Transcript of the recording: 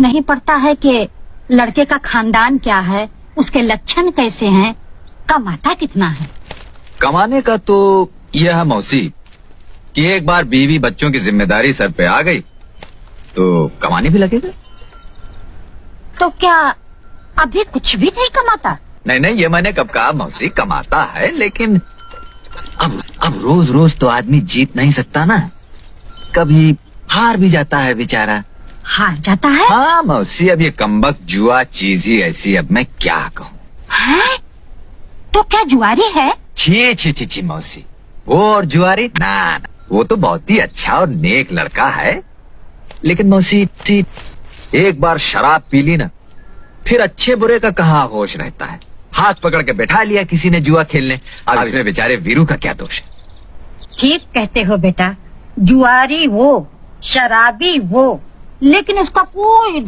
नहीं पड़ता है कि लड़के का खानदान क्या है, उसके लक्षण कैसे हैं, कमाता कितना है? कमाने का तो यह है मौसी कि एक बार बीवी बच्चों की जिम्मेदारी सर पे आ गई तो कमाने भी लगेगा। तो क्या अभी कुछ भी नहीं कमाता? नहीं नहीं, ये मैंने कब कहा मौसी, कमाता है, लेकिन अब रोज रोज तो आदमी जीत नहीं सकता ना, कभी हार भी जाता है बेचारा। हार जाता है? हाँ मौसी, अब ये कमबख्त जुआ चीज ही ऐसी, अब मैं क्या कहूँ। है? तो क्या जुआरी है? छी छी छी छी मौसी, वो और जुआरी ना, वो तो बहुत ही अच्छा और नेक लड़का है, लेकिन मौसी एक बार शराब पी ली ना, फिर अच्छे बुरे का कहाँ होश रहता है। हाथ पकड़ के बैठा लिया किसी ने जुआ खेलने, अब इसमें बेचारे वीरू का क्या दोष है। ठीक कहते हो बेटा, जुआरी वो, शराबी वो, लेकिन उसका कोई